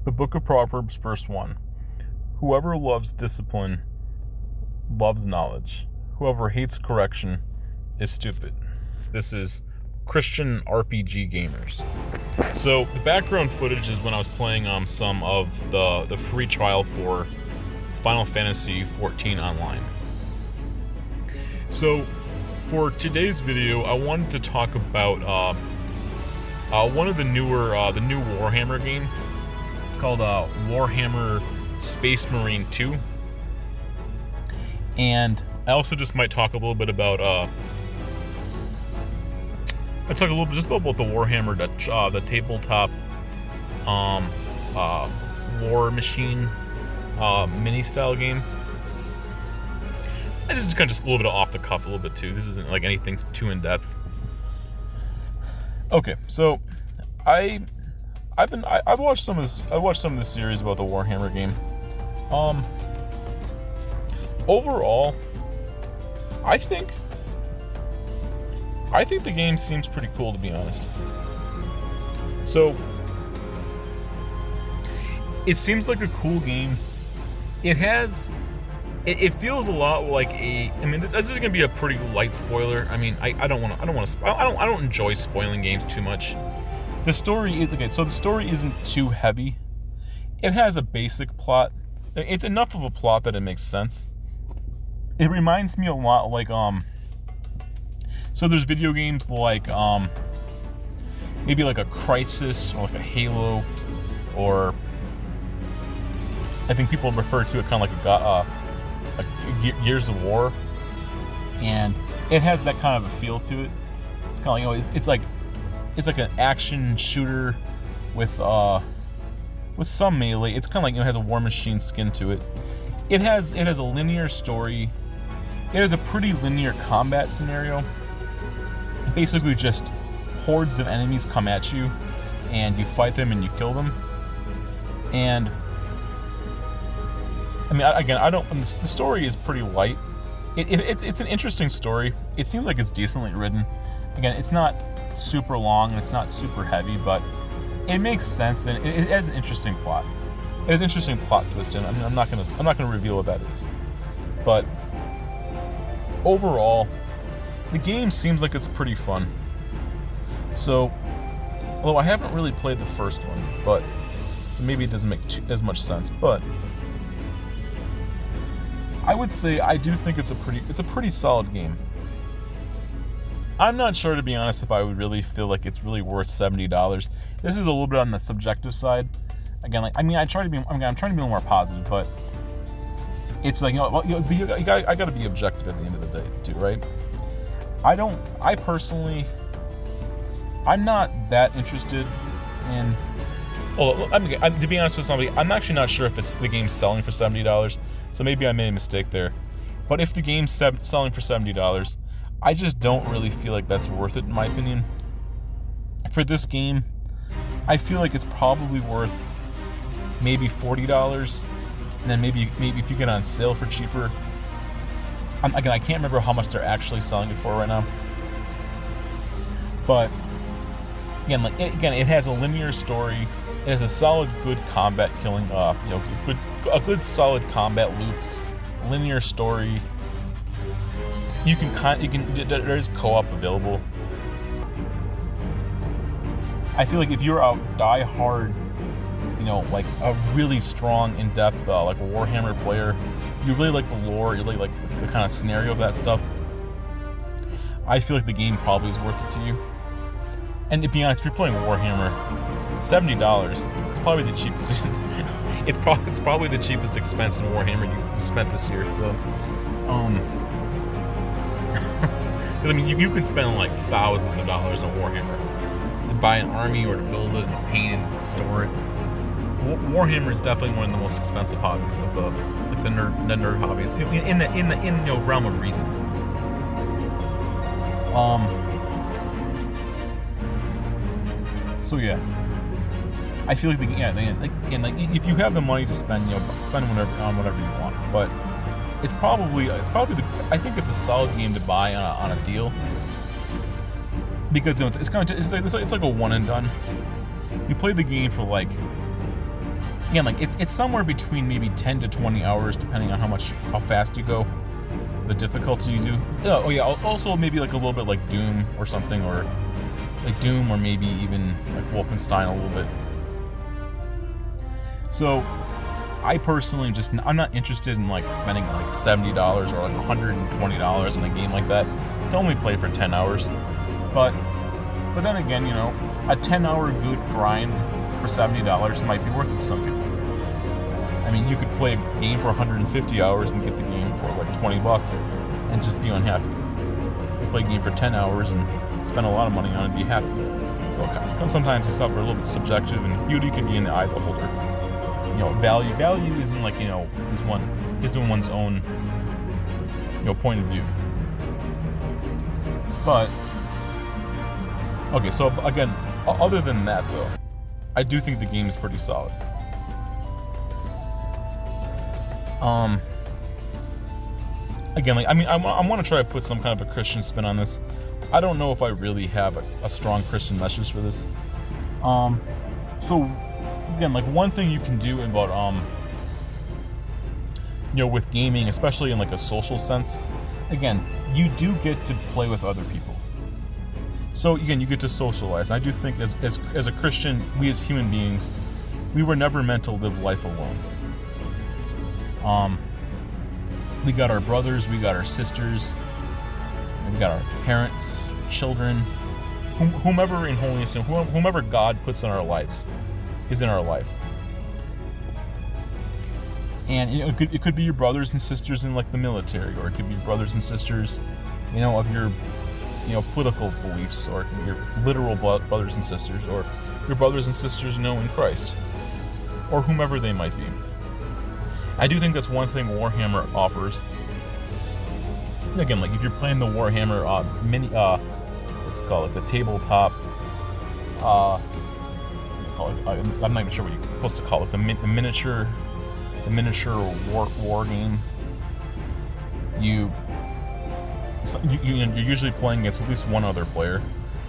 The Book of Proverbs, verse 1. Whoever loves discipline loves knowledge. Whoever hates correction is stupid. This is Christian RPG gamers. So the background footage is when I was playing some of the free trial for Final Fantasy XIV Online. So for today's video, I wanted to talk about one of the new Warhammer game. It's called Warhammer Space Marine 2. And I also just might talk a little bit about just about the Warhammer, the tabletop war machine mini style game. And this is kind of just a little bit off the cuff, a little bit too. This isn't like anything too in depth. Okay, so I've watched some of this. I watched some of this series about the Warhammer game. Overall, I think the game seems pretty cool, to be honest. So it seems like a cool game. It feels a lot like a. I mean, this is going to be a pretty light spoiler. I mean, I don't enjoy spoiling games too much. The story is okay. So the story isn't too heavy. It has a basic plot. It's enough of a plot that it makes sense. It reminds me a lot like So there's video games like maybe like a Crisis or like a Halo, or I think people refer to it kind of like a Gears of War, and it has that kind of a feel to it. It's kind of it's like an action shooter with some melee. It's kind of like it has a War Machine skin to it. It has a linear story. It has a pretty linear combat scenario. Basically, just hordes of enemies come at you, and you fight them and you kill them. And I mean, the story is pretty light. It's an interesting story. It seems like it's decently written. Again, it's not super long and it's not super heavy, but it makes sense and it has an interesting plot. It has an interesting plot twist in it. I mean, I'm not gonna reveal what that is, but overall, the game seems like it's pretty fun. So, although I haven't really played the first one, so maybe it doesn't make as much sense, but I would say I do think it's a pretty solid game. I'm not sure, to be honest, if I would really feel like it's really worth $70. This is a little bit on the subjective side. Again, I'm trying to be a little more positive, but it's like, I gotta be objective at the end of the day too, right? I'm not that interested in. Well, to be honest with somebody, I'm actually not sure if the game's selling for $70, so maybe I made a mistake there. But if the game's selling for $70, I just don't really feel like that's worth it, in my opinion. For this game, I feel like it's probably worth maybe $40, and then maybe if you get on sale for cheaper. I can't remember how much they're actually selling it for right now. But again, it has a linear story. It has a solid, good combat killing. A good solid combat loop, linear story. There's co-op available. I feel like if you're a die-hard, like a really strong, in-depth, like a Warhammer player, you really like the lore, you really like the kind of scenario of that stuff, I feel like the game probably is worth it to you. And to be honest, if you're playing Warhammer, $70, it's probably the cheapest. It's probably the cheapest expense in Warhammer you spent this year. So, I mean, you could spend like thousands of dollars on Warhammer to buy an army or to build it and paint it and store it. Warhammer is definitely one of the most expensive hobbies of the nerd hobbies in the realm of reason. So yeah, I feel like if you have the money to spend, spend whatever you want. But it's probably I think it's a solid game to buy on a deal, because it's like a one and done. You play the game for like again, like it's somewhere between maybe 10 to 20 hours, depending on how fast you go, the difficulty you do. Oh yeah, also maybe like a little bit like Doom or something, or like Doom, or maybe even like Wolfenstein a little bit. So I personally I'm not interested in like spending like $70 or like $120 in a game like that to only play for 10 hours. But then again, you know, a 10-hour good grind for $70 might be worth it to some people. I mean, you could play a game for 150 hours and get the game for like $20 and just be unhappy. You play a game for 10 hours and spend a lot of money on it and be happy. So sometimes it's a little bit subjective, and beauty can be in the eye of the beholder. You know, value isn't like, you know, isn't one's own, you know, point of view. But okay, so again, other than that though, I do think the game is pretty solid. Again, like, I mean, I want to try to put some kind of a Christian spin on this. I don't know if I really have a strong Christian message for this. So again, like, one thing you can do about, you know, with gaming, especially in like a social sense, again, you do get to play with other people. So again, you get to socialize. And I do think as a Christian, we as human beings, we were never meant to live life alone. We got our brothers, we got our sisters, we got our parents, children, whomever in holiness, whomever God puts in our lives is in our life. And you know, it could be your brothers and sisters in like the military, or it could be your brothers and sisters, you know, of your, you know, political beliefs, or your literal brothers and sisters, or your brothers and sisters, you know, in Christ, or whomever they might be. I do think that's one thing Warhammer offers. Again, like if you're playing the Warhammer mini, what's it called, like the tabletop, I'm not even sure what you're supposed to call it, the miniature war game. You're usually playing against at least one other player,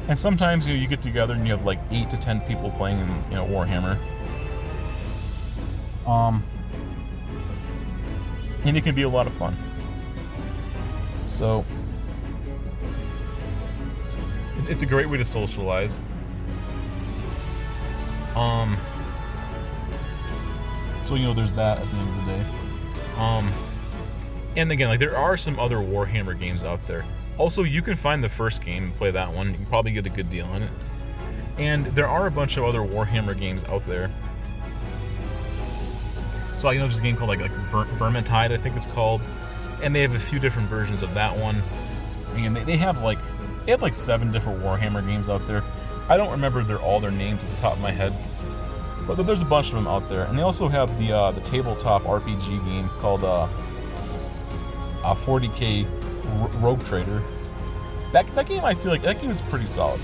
and sometimes, you know, you get together and you have like 8 to 10 people playing in, you know, Warhammer. And it can be a lot of fun. So it's a great way to socialize. So, you know, there's that at the end of the day. And again, like, there are some other Warhammer games out there. Also, you can find the first game and play that one. You can probably get a good deal on it. And there are a bunch of other Warhammer games out there. So, you know, there's a game called like Vermintide, I think it's called, and they have a few different versions of that one. And they have like 7 different Warhammer games out there. I don't remember all their names at the top of my head, but there's a bunch of them out there. And they also have the tabletop RPG games called 40K Rogue Trader. That game, I feel like that game is pretty solid.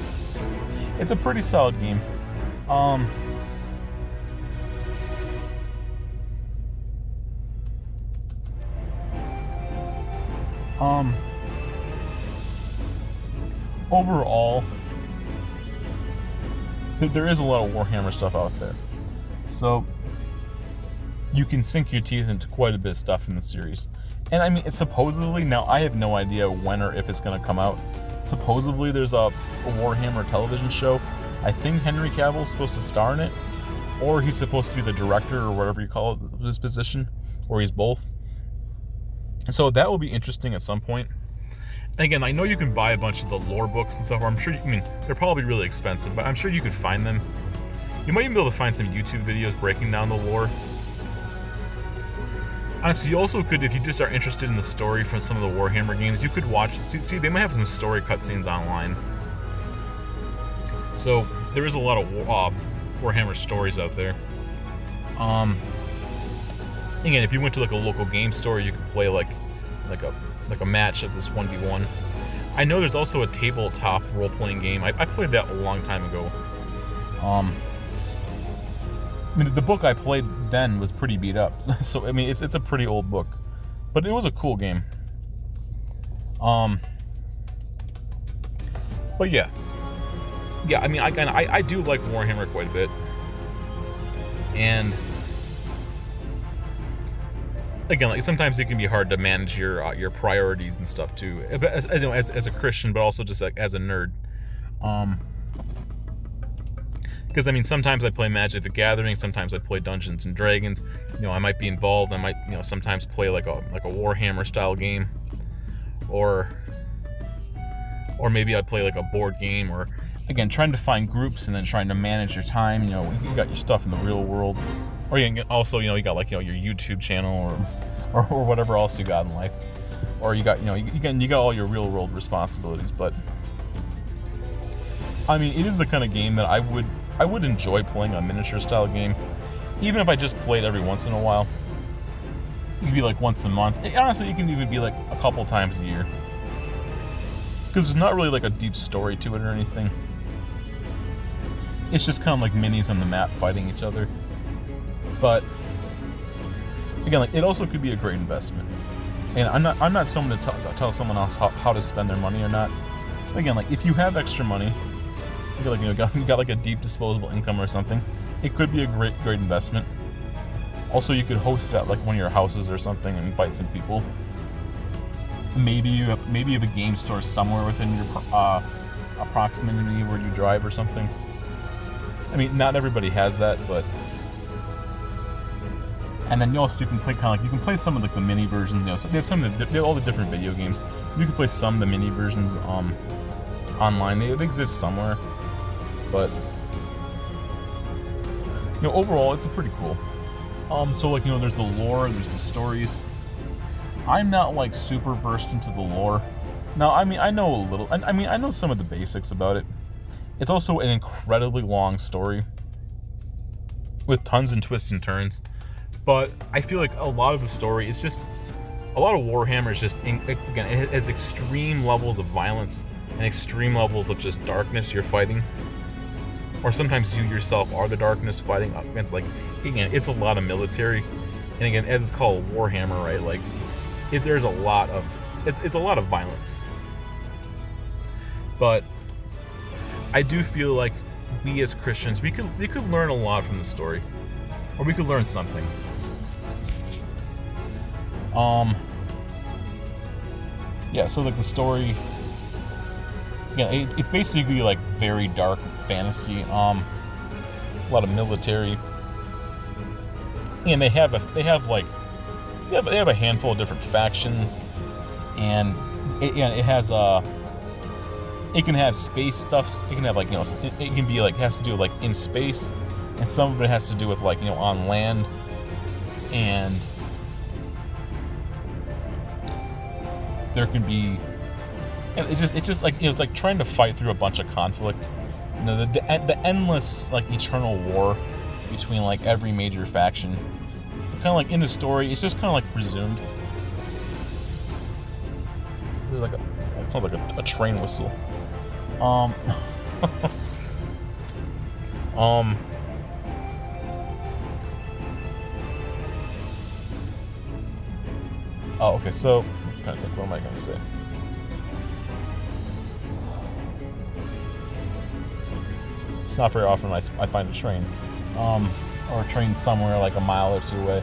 It's a pretty solid game. Overall, there is a lot of Warhammer stuff out there, so you can sink your teeth into quite a bit of stuff in the series. And I mean, it's supposedly, now I have no idea when or if it's going to come out. Supposedly there's a Warhammer television show. I think Henry Cavill's supposed to star in it, or he's supposed to be the director, or whatever you call it, this position, or he's both. So that will be interesting at some point. Again, I know you can buy a bunch of the lore books and stuff, or I'm sure, I mean, they're probably really expensive, but I'm sure you could find them. You might even be able to find some YouTube videos breaking down the lore. Honestly, you also could, if you just are interested in the story from some of the Warhammer games, you could watch, see, they might have some story cutscenes online. So, there is a lot of Warhammer stories out there. Again, if you went to like a local game store, you could play like a match of this 1v1. I know there's also a tabletop role-playing game. I played that a long time ago. I mean, the book I played then was pretty beat up. So, I mean, it's a pretty old book. But it was a cool game. But yeah. Yeah, I mean, I do like Warhammer quite a bit. And again, like sometimes it can be hard to manage your priorities and stuff too, as a Christian, but also just like as a nerd. Because I mean, sometimes I play Magic the Gathering, sometimes I play Dungeons and Dragons. I might be involved. I might, sometimes play like a Warhammer style game, or maybe I play like a board game, or again, trying to find groups and then trying to manage your time. You got your stuff in the real world, or also you got like your YouTube channel or whatever else you got in life, or you got you got all your real world responsibilities. But I mean, it is the kind of game that I would enjoy playing, a miniature style game, even if I just played every once in a while. It could be like once a month. Honestly, it can even be like a couple times a year, because there's not really like a deep story to it or anything. It's just kind of like minis on the map fighting each other. But again, like, it also could be a great investment. And I'm not someone to tell someone else how to spend their money or not. Again, like, if you have extra money, you got like a deep disposable income or something, it could be a great investment. Also, you could host it at like one of your houses or something and invite some people. Maybe you have a game store somewhere within your proximity where you drive or something. I mean, not everybody has that, but. And then you can play you can play some of like the mini versions. So they have all the different video games. You can play some of the mini versions online. They exist somewhere, but overall it's pretty cool. So like there's the lore, there's the stories. I'm not like super versed into the lore. Now, I mean, I know a little. I mean, I know some of the basics about it. It's also an incredibly long story with tons and twists and turns. But I feel like a lot of the story is just, a lot of Warhammer is just, again, it has extreme levels of violence and extreme levels of just darkness you're fighting. Or sometimes you yourself are the darkness fighting against, like, again, it's a lot of military. And again, as it's called, Warhammer, right? Like, there's a lot of, it's a lot of violence. But I do feel like we as Christians, we could learn a lot from the story. Or we could learn something. Yeah, so like the story, it's basically like very dark fantasy. A lot of military, and they have a handful of different factions, and it has it can have space stuff. It can have it can be like, has to do with like in space, and some of it has to do with like on land, and there can be, and it's just like it's like trying to fight through a bunch of conflict. The endless like eternal war between like every major faction. Kind of like in the story, it's just kind of like presumed. It sounds like a train whistle. Oh, okay, so I'm trying to think, what am I going to say? It's not very often I find a train, or a train somewhere like a mile or two away,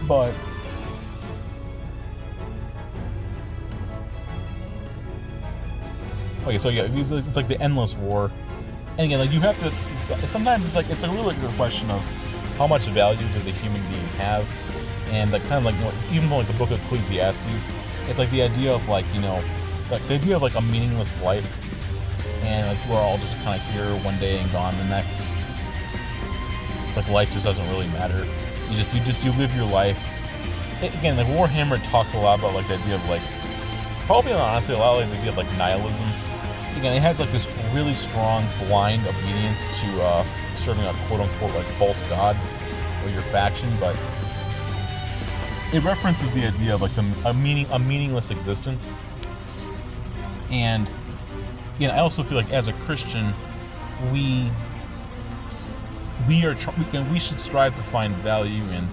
but okay, so yeah, it's like the endless war, and again, like you have to. Sometimes it's a really good question of how much value does a human being have, and like kind of like even like the book of Ecclesiastes, it's like the idea of like like the idea of like a meaningless life, and like we're all just kind of here one day and gone the next. It's like life just doesn't really matter. You live your life. Again, like Warhammer talks a lot about like the idea of like, probably honestly a lot of like the idea of like nihilism. Again, it has like this really strong blind obedience to serving a quote-unquote like false god or your faction, but it references the idea of like a meaningless existence. And I also feel like as a Christian, we should strive to find value and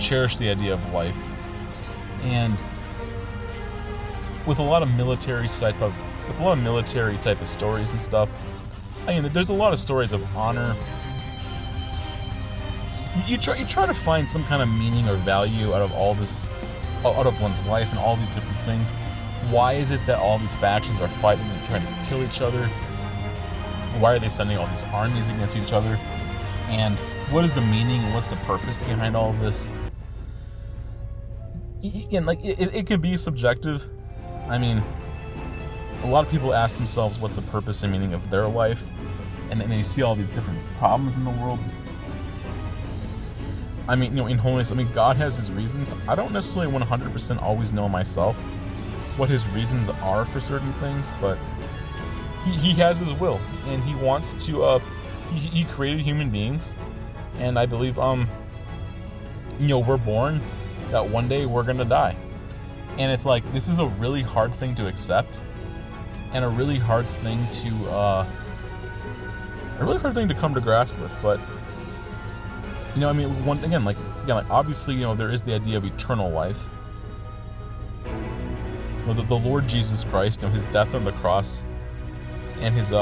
cherish the idea of life. And with a lot of military type of stories and stuff, there's a lot of stories of honor you try to find some kind of meaning or value out of all this, out of one's life and all these different things. Why is it that all these factions are fighting and trying to kill each other? Why are they sending all these armies against each other? And what is the meaning and what's the purpose behind all of this? Again, like, it can be subjective. I mean, a lot of people ask themselves what's the purpose and meaning of their life, and then you see all these different problems in the world. I mean, in holiness, I mean, God has his reasons. I don't necessarily 100% always know myself what his reasons are for certain things, but he has his will, and he wants to, he created human beings, and I believe, we're born that one day we're gonna die. And it's like, this is a really hard thing to accept, and a really hard thing to come to grasp with. But I mean, obviously, there is the idea of eternal life. The Lord Jesus Christ, his death on the cross, and his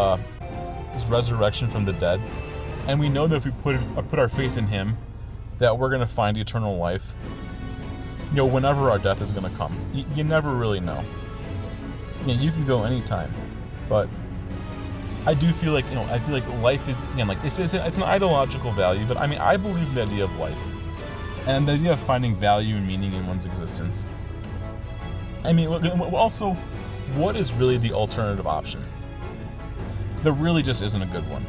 resurrection from the dead, and we know that if we put our faith in him, that we're gonna find eternal life. Whenever our death is gonna come, you never really know. You can go anytime, but I do feel like life is, it's an ideological value, but I mean, I believe in the idea of life and the idea of finding value and meaning in one's existence. I mean, also, what is really the alternative option? There really just isn't a good one.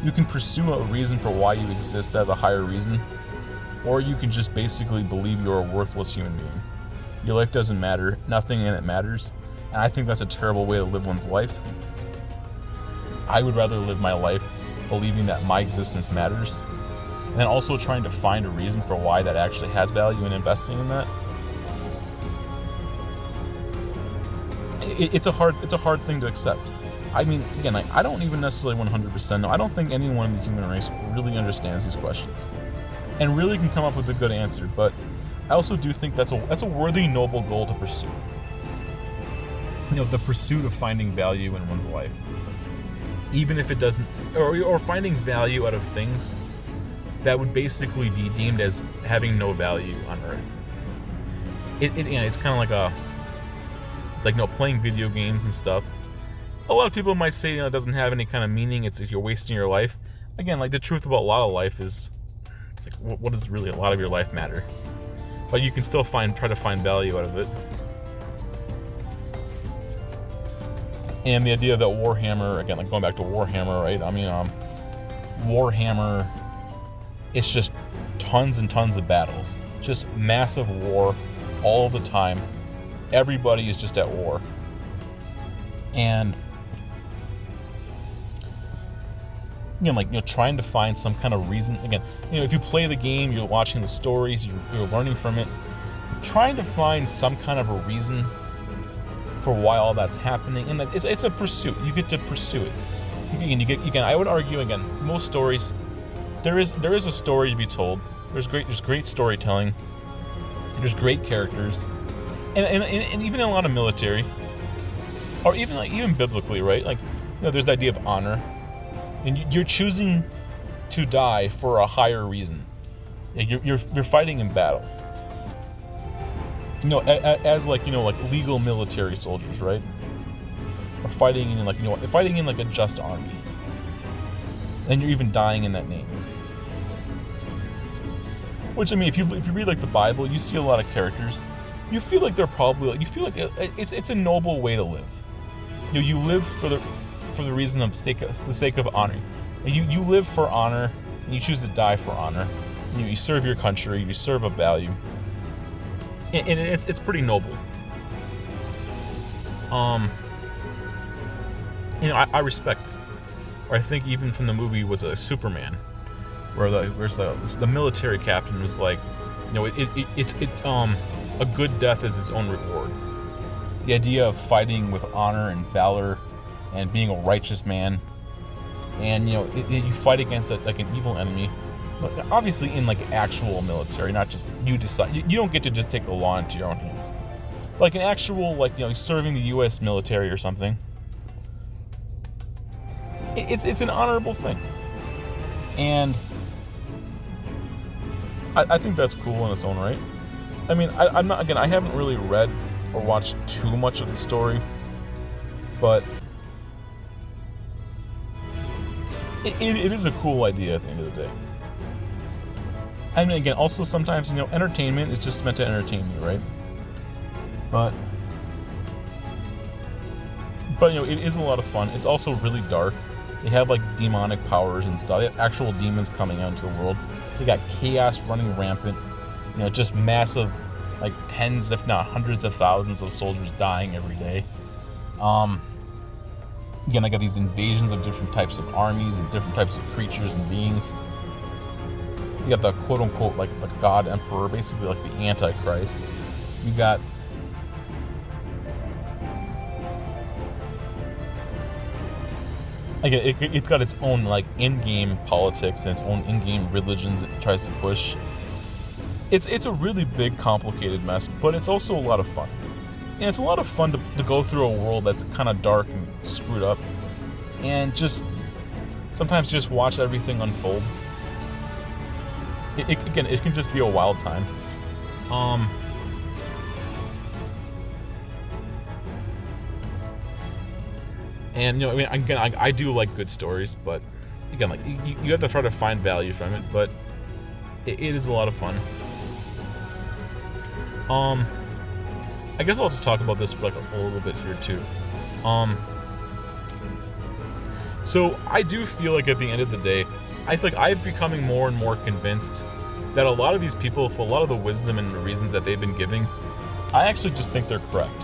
You can pursue a reason for why you exist as a higher reason, or you can just basically believe you're a worthless human being. Your life doesn't matter, nothing in it matters, and I think that's a terrible way to live one's life. I would rather live my life believing that my existence matters, and then also trying to find a reason for why that actually has value and investing in that. It's a hard thing to accept. I mean, again, I don't even necessarily 100% know. I don't think anyone in the human race really understands these questions and really can come up with a good answer, but I also do think that's a worthy, noble goal to pursue. The pursuit of finding value in one's life. Even if it doesn't, or finding value out of things that would basically be deemed as having no value on Earth. It's kind of like playing video games and stuff. A lot of people might say, it doesn't have any kind of meaning. It's if you're wasting your life. Again, the truth about a lot of life is, it's like, what does really a lot of your life matter? But you can still try to find value out of it. And the idea that Warhammer, again, going back to Warhammer, right? I mean, Warhammer, it's just tons and tons of battles. Just massive war all the time. Everybody is just at war. And trying to find some kind of reason. Again, if you play the game, you're watching the stories, you're learning from it. Trying to find some kind of a reason for why all that's happening, and it's a pursuit. You get to pursue it. I would argue, again, most stories, there is a story to be told. There's great storytelling. There's great characters, and even in a lot of military, or even biblically, right? There's the idea of honor, and you're choosing to die for a higher reason. You're fighting in battle. As legal military soldiers, right? Or fighting in a just army. And you're even dying in that name. Which, I mean, if you read the Bible, you see a lot of characters. You feel like they're probably it's a noble way to live. You live for the reason of the sake of honor. You live for honor, and you choose to die for honor. You serve your country. You serve a value. And it's pretty noble. I respect it. Or I think even from the movie was a Superman, where the military captain was like, it's a good death is its own reward. The idea of fighting with honor and valor, and being a righteous man, and you fight against an evil enemy. Obviously in actual military, not just you decide. You don't get to just take the law into your own hands. An actual serving the U.S. military or something. It's an honorable thing. And I think that's cool in its own right. I mean, I'm not, again, I haven't really read or watched too much of the story, but it is a cool idea at the end of the day. And again, also sometimes, entertainment is just meant to entertain you, right? But it is a lot of fun. It's also really dark. They have like demonic powers and stuff. They have actual demons coming out into the world. They got chaos running rampant. Just massive, like tens, if not hundreds of thousands of soldiers dying every day. Again, I got these invasions of different types of armies and different types of creatures and beings. You got the quote-unquote, like the God Emperor, basically like the Antichrist. You got again, it's got its own like in-game politics and its own in-game religions it tries to push. It's a really big, complicated mess, but it's also a lot of fun. And it's a lot of fun to go through a world that's kind of dark and screwed up, and just sometimes just watch everything unfold. Again, it can just be a wild time. And I mean, again, I do like good stories, but again, like you have to try to find value from it. But it is a lot of fun. I guess I'll just talk about this for like a little bit here too. So I do feel like at the end of the day, I feel like I'm becoming more and more convinced that a lot of these people, for a lot of the wisdom and the reasons that they've been giving, I actually just think they're correct.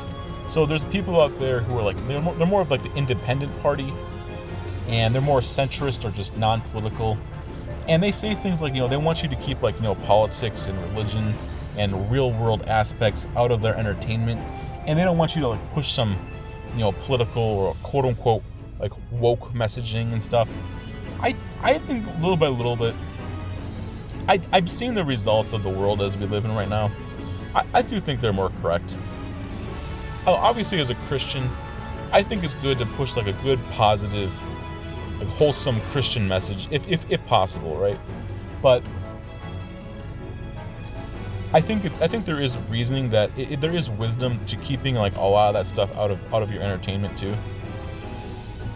So there's people out there who are like, they're more of like the independent party, and they're more centrist or just non-political. And they say things like, they want you to keep like, politics and religion and real world aspects out of their entertainment. And they don't want you to like push some, political or quote unquote like woke messaging and stuff. I think little by little bit, I've seen the results of the world as we live in right now. I do think they're more correct. Obviously, as a Christian, I think it's good to push like a good, positive, like wholesome Christian message, if possible, right? But I think there is reasoning that there is wisdom to keeping like a lot of that stuff out of your entertainment too.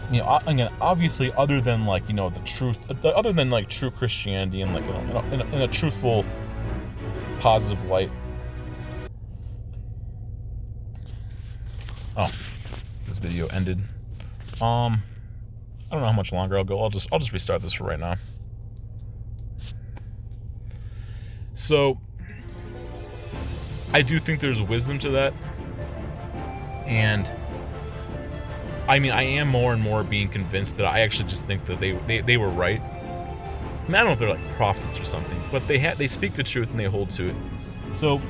Again, obviously, other than like the truth, other than like true Christianity and like in a truthful, positive light. Oh, this video ended. I don't know how much longer I'll go. I'll just restart this for right now. So, I do think there's wisdom to that, and I mean, I am more and more being convinced that I actually just think that they were right. I mean, I don't know if they're like prophets or something, but they speak the truth and they hold to it. So,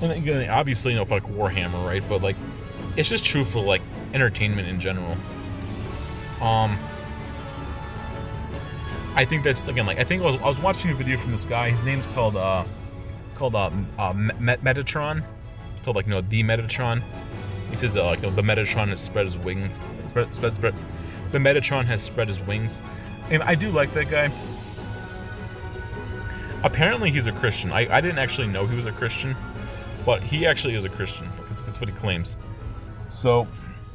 and again, obviously, for like Warhammer, right? But like, it's just true for like entertainment in general. I think that's, again, like, I think I was watching a video from this guy. His name's called Metatron. It's called like the Metatron. He says the Metatron has spread his wings. The Metatron has spread his wings, and I do like that guy. Apparently, he's a Christian. I didn't actually know he was a Christian, but he actually is a Christian. That's what he claims. So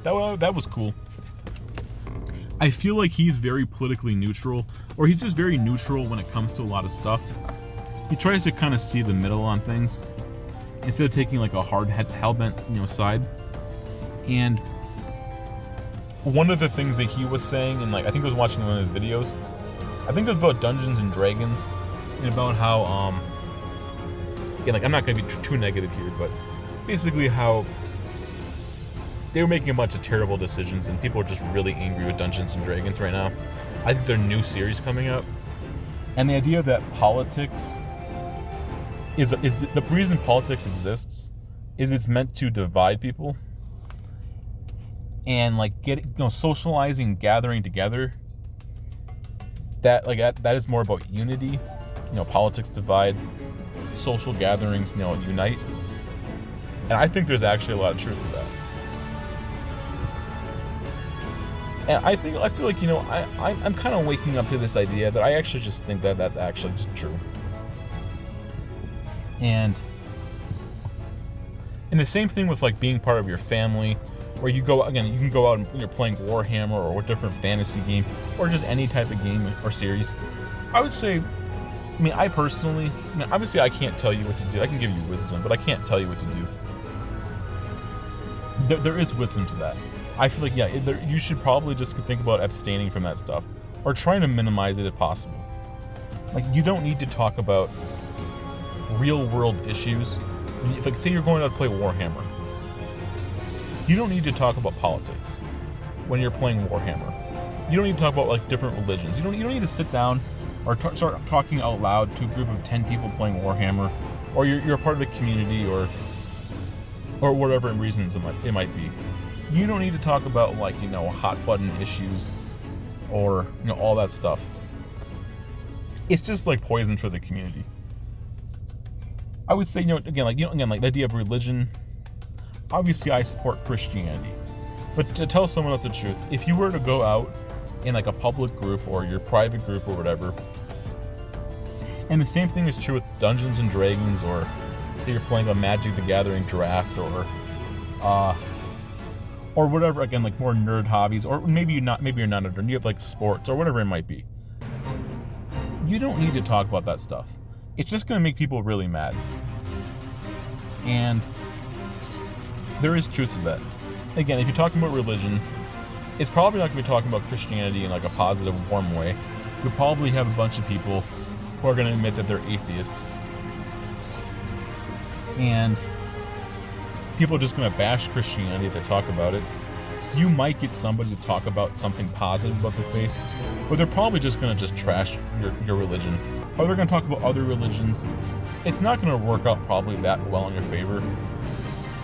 that was cool. I feel like he's very politically neutral, or he's just very neutral when it comes to a lot of stuff. He tries to kind of see the middle on things instead of taking like a hard hellbent side. And one of the things that he was saying, and like I think I was watching one of the videos, I think it was about Dungeons and Dragons, and about how yeah, like I'm not gonna be too negative here, but basically how they were making a bunch of terrible decisions, and people are just really angry with Dungeons and Dragons right now. I think their new series coming out, and the idea that politics is the reason politics exists is it's meant to divide people, and like socializing, gathering together. That is more about unity. Politics divide, social gatherings unite, and I think there's actually a lot of truth to that. And I feel like, I'm kind of waking up to this idea that I actually just think that that's actually just true. And the same thing with like being part of your family, where you can go out and you're playing Warhammer or a different fantasy game or just any type of game or series. I would say, I personally, obviously I can't tell you what to do. I can give you wisdom, but I can't tell you what to do. There is wisdom to that. I feel like, you should probably just think about abstaining from that stuff or trying to minimize it if possible. Like, you don't need to talk about real world issues. If, like, say you're going out to play Warhammer, you don't need to talk about politics when you're playing Warhammer. You don't need to talk about like different religions. You don't need to sit down or start talking out loud to a group of 10 people playing Warhammer, or you're a part of a community or whatever reasons it might be. You don't need to talk about like, hot button issues or all that stuff. It's just like poison for the community. I would say, like the idea of religion. Obviously, I support Christianity, but to tell someone else the truth, if you were to go out in like a public group or your private group or whatever, and the same thing is true with Dungeons and Dragons, or say you're playing a Magic the Gathering draft or whatever, again, like more nerd hobbies, or maybe you're not a nerd, you have like sports or whatever it might be. You don't need to talk about that stuff. It's just going to make people really mad. And there is truth to that. Again, if you're talking about religion, it's probably not going to be talking about Christianity in like a positive, warm way. You'll probably have a bunch of people who are going to admit that they're atheists. And people are just going to bash Christianity if they talk about it. You might get somebody to talk about something positive about the faith, but they're probably just going to just trash your religion. Or they're going to talk about other religions. It's not going to work out probably that well in your favor.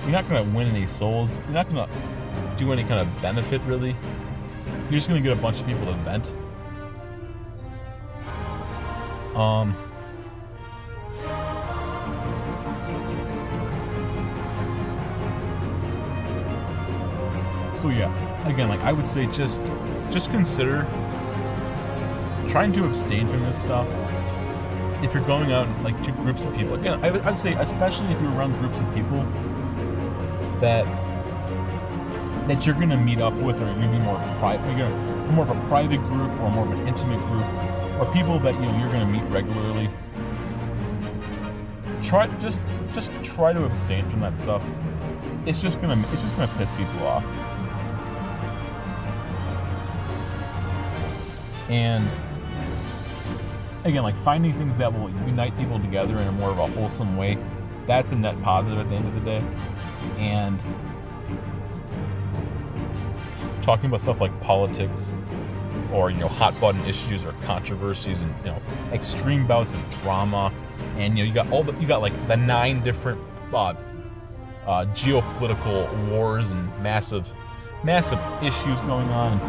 You're not going to win any souls. You're not going to do any kind of benefit, really. You're just going to get a bunch of people to vent. So yeah, again, like I would say, just consider trying to abstain from this stuff. If you're going out like to groups of people, again, I'd say especially if you're around groups of people that you're gonna meet up with, or you're gonna be more private, more of a private group or more of an intimate group, or people that you're gonna meet regularly. Try to abstain from that stuff. It's just gonna piss people off. And again, like finding things that will unite people together in a more of a wholesome way, that's a net positive at the end of the day. And talking about stuff like politics or hot button issues or controversies and extreme bouts of drama, and you got like the 9 different geopolitical wars and massive issues going on,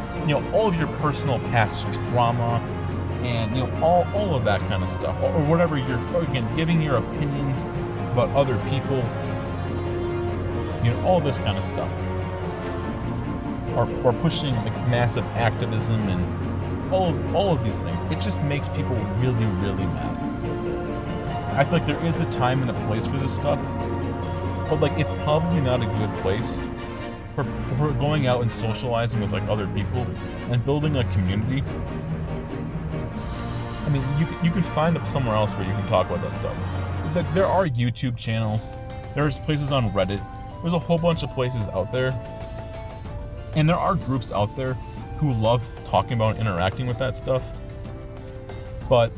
all of your personal past trauma and all of that kind of stuff, or whatever you're, again, giving your opinions about other people, all this kind of stuff, or pushing like massive activism and all of these things. It just makes people really, really mad. I feel like there is a time and a place for this stuff, but like it's probably not a good place for going out and socializing with like other people and building a community. I mean, you could find somewhere else where you can talk about that stuff. There are YouTube channels. There's places on Reddit. There's a whole bunch of places out there. And there are groups out there who love talking about and interacting with that stuff. But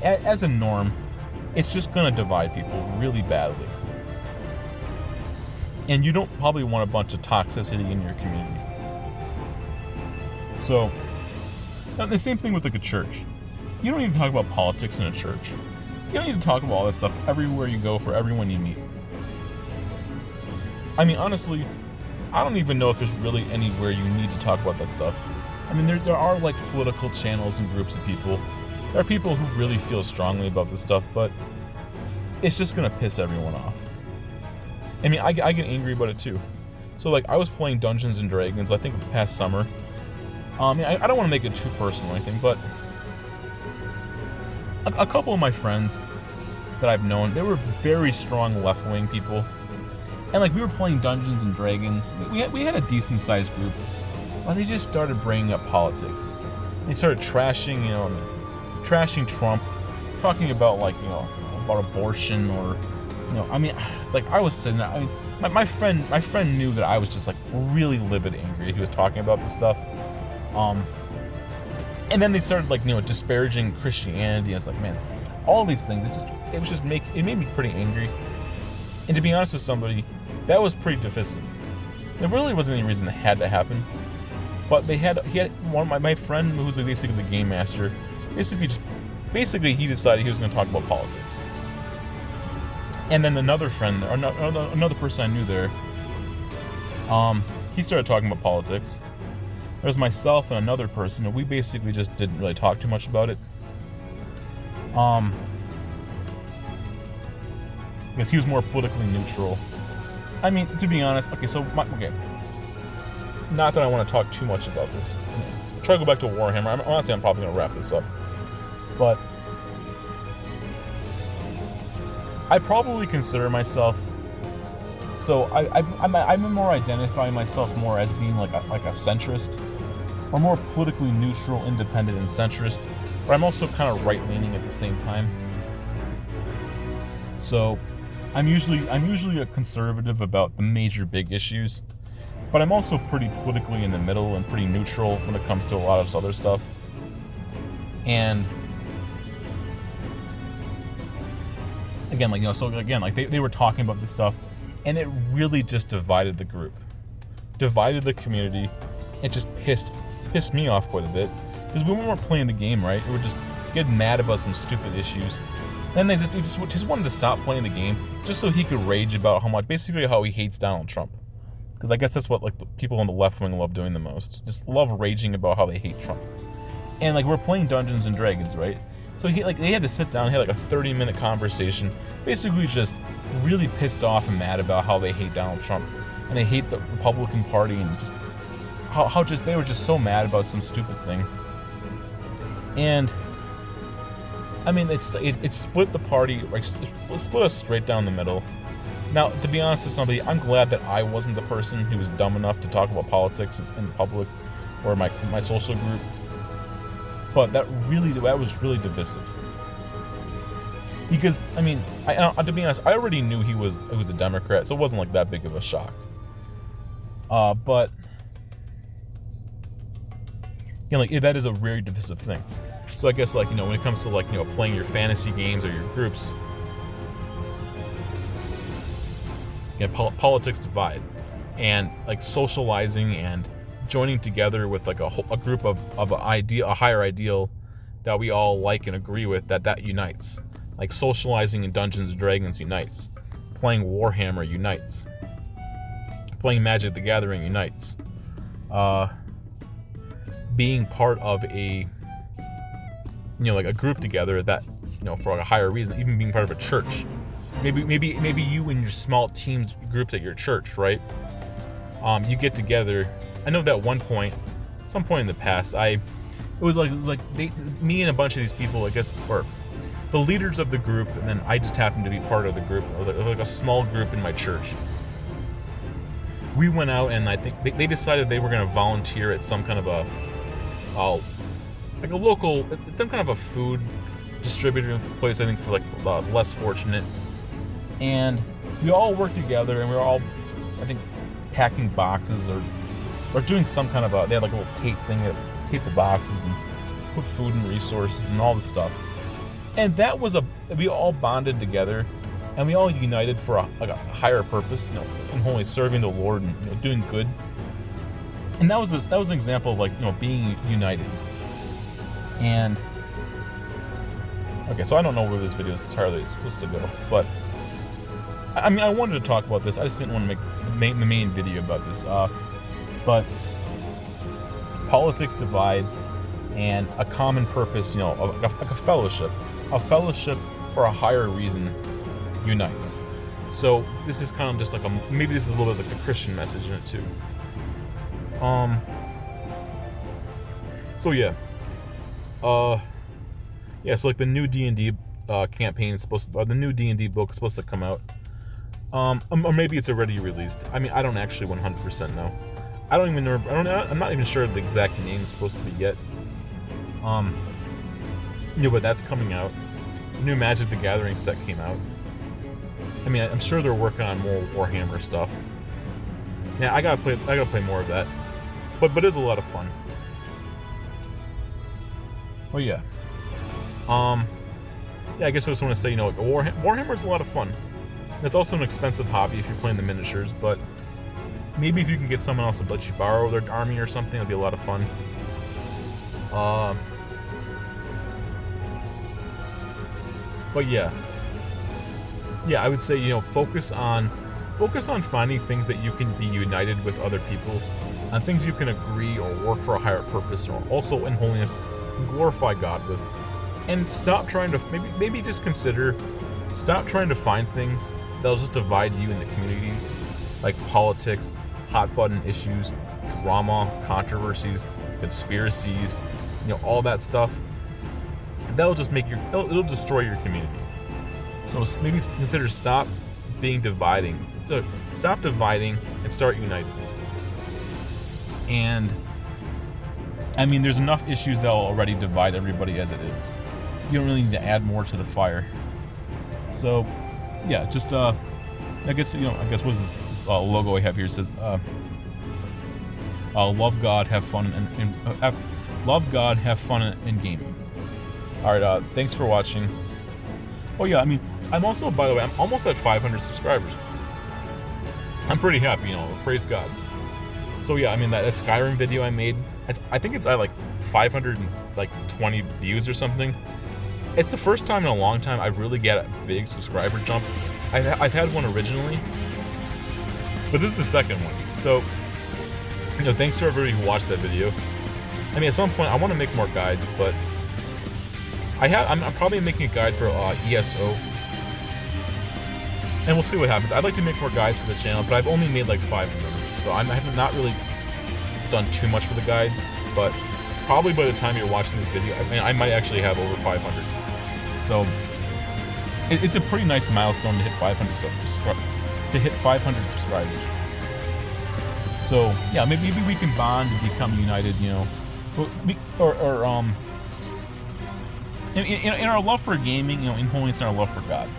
as a norm, it's just going to divide people really badly. And you don't probably want a bunch of toxicity in your community. So, the same thing with like a church. You don't need to talk about politics in a church. You don't need to talk about all that stuff everywhere you go for everyone you meet. I mean, honestly, I don't even know if there's really anywhere you need to talk about that stuff. I mean, there are like political channels and groups of people. There are people who really feel strongly about this stuff, but it's just gonna piss everyone off. I mean, I get angry about it too. So like I was playing Dungeons and Dragons, I think past summer. I don't want to make it too personal or anything, but a couple of my friends that I've known, they were very strong left-wing people. And like we were playing Dungeons and Dragons, we had a decent sized group, but they just started bringing up politics. They started trashing, trashing Trump, talking about like, about abortion or, it's like I was sitting there, my friend knew that I was just like really livid angry. He was talking about this stuff. And then they started like, disparaging Christianity. It's like, man, all these things, it made me pretty angry. And to be honest with somebody, that was pretty divisive. There really wasn't any reason it had to happen. But he had one of my friend who was basically the game master, basically he decided he was going to talk about politics. And then another friend, or another person I knew there, he started talking about politics. There was myself and another person, and we basically just didn't really talk too much about it. Because he was more politically neutral. I mean, to be honest, not that I want to talk too much about this. Try to go back to Warhammer. Honestly, I'm probably going to wrap this up. But I probably consider myself, so I'm more identifying myself more as being like a centrist, or more politically neutral, independent, and centrist. But I'm also kind of right-leaning at the same time. So I'm usually a conservative about the major big issues, but I'm also pretty politically in the middle and pretty neutral when it comes to a lot of other stuff. And again, they were talking about this stuff, and it really just divided the group, divided the community. It just pissed me off quite a bit, because we weren't playing the game right. We were just getting mad about some stupid issues. Then they just wanted to stop playing the game just so he could rage about how he hates Donald Trump. Because I guess that's what like the people on the left wing love doing the most. Just love raging about how they hate Trump. And like we're playing Dungeons and Dragons, right? So they had to sit down, had like a 30-minute conversation, basically just really pissed off and mad about how they hate Donald Trump and they hate the Republican Party, and just how they were just so mad about some stupid thing. And I mean, it split the party, like it split us straight down the middle. Now, to be honest with somebody, I'm glad that I wasn't the person who was dumb enough to talk about politics in public or my social group. But that was really divisive. Because I mean, to be honest, I already knew he was a Democrat, so it wasn't like that big of a shock. But that is a very divisive thing. So I guess when it comes to playing your fantasy games or your groups, politics divide, and like socializing and joining together with like a group of a higher ideal that we all like and agree with, that unites. Like socializing in Dungeons and Dragons unites. Playing Warhammer unites. Playing Magic the Gathering unites. Being part of a like a group together that for a higher reason, even being part of a church. Maybe you and your small teams groups at your church, right? You get together. I know that some point in the past, it was like me and a bunch of these people, I guess, were the leaders of the group, and then I just happened to be part of the group. It was like a small group in my church. We went out, and I think they decided they were going to volunteer at some kind of like a local, some kind of a food distributor place, I think, for like less fortunate. And we all worked together, and we were all, I think, packing boxes or doing some kind of they had like a little tape thing that tape the boxes and put food and resources and all this stuff. And that was we all bonded together, and we all united for a higher purpose, and only serving the Lord and doing good. And that was an example of being united. And okay, so I don't know where this video is entirely supposed to go, but I mean, I wanted to talk about this. I just didn't want to make the main video about this. But politics divide, and a common purpose, like a fellowship for a higher reason unites. So this is kind of just like maybe this is a little bit like a Christian message in it too. So yeah. Yeah, so like the new D&D campaign is supposed to, the new D&D book is supposed to come out. Or maybe it's already released. I mean, I don't actually 100% know. I don't even know. I'm not even sure the exact name is supposed to be yet. But that's coming out. The new Magic the Gathering set came out. I mean, I'm sure they're working on more Warhammer stuff. Yeah, I gotta play more of that. But it's a lot of fun. Oh yeah. Yeah, I guess I just want to say, like, Warhammer is a lot of fun. It's also an expensive hobby if you're playing the miniatures, but maybe if you can get someone else to let you borrow their army or something, it'll be a lot of fun. But yeah, I would say, focus on finding things that you can be united with other people, on things you can agree or work for a higher purpose, or also in holiness glorify God with, and stop trying to maybe just consider stop trying to find things that'll just divide you in the community, like politics, hot button issues, drama, controversies, conspiracies, all that stuff. That'll just it'll destroy your community. So maybe consider stop dividing. So stop dividing and start uniting. And I mean, there's enough issues that will already divide everybody as it is. You don't really need to add more to the fire. So, yeah, just I guess what is this logo I have here? It says, "Love God, have fun, and love God, have fun in gaming." All right, thanks for watching. Oh yeah, I mean, I'm also, by the way, I'm almost at 500 subscribers. I'm pretty happy, praise God. So yeah, I mean, that Skyrim video I made, I think it's at like 520 views or something. It's the first time in a long time I really get a big subscriber jump. I've had one originally, but this is the second one. So, thanks for everybody who watched that video. I mean, at some point I want to make more guides, but I'm probably making a guide for ESO, and we'll see what happens. I'd like to make more guides for the channel, but I've only made like 5 of them, so I have not really done too much for the guides. But probably by the time you're watching this video, I might actually have over 500. So it's a pretty nice milestone to hit 500 subscribers. So yeah, maybe we can bond and become united, in our love for gaming, in holiness and our love for God.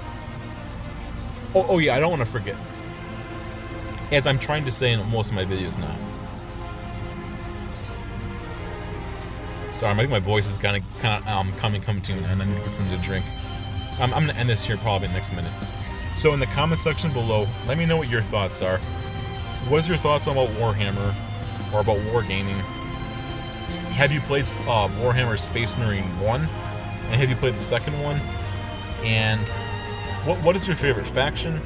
Oh yeah, I don't want to forget, as I'm trying to say in most of my videos now. Sorry, I think my voice is kind of coming to an end. I need to get something to drink. I'm going to end this here probably next minute. So in the comment section below, let me know what your thoughts are. What is your thoughts about Warhammer or about wargaming? Have you played Warhammer Space Marine 1? And have you played the second one? And what is your favorite faction?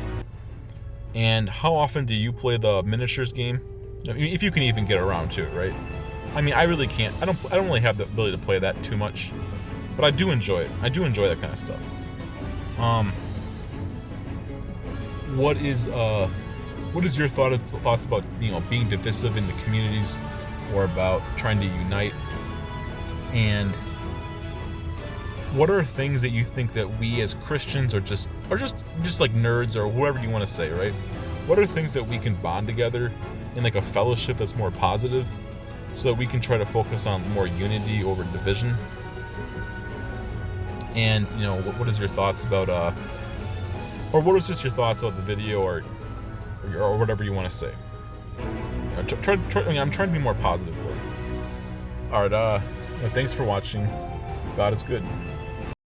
And how often do you play the miniatures game? If you can even get around to it, right? I mean, I really can't. I don't really have the ability to play that too much, but I do enjoy it. I do enjoy that kind of stuff. What is your thoughts about being divisive in the communities, or about trying to unite? And what are things that you think that we as Christians, or just like nerds, or whoever you want to say, right? What are things that we can bond together in like a fellowship that's more positive, so that we can try to focus on more unity over division? And what is your thoughts about or what is just your thoughts about the video, or whatever you want to say? I'm trying to be more positive with it. All right, thanks for watching. God is good.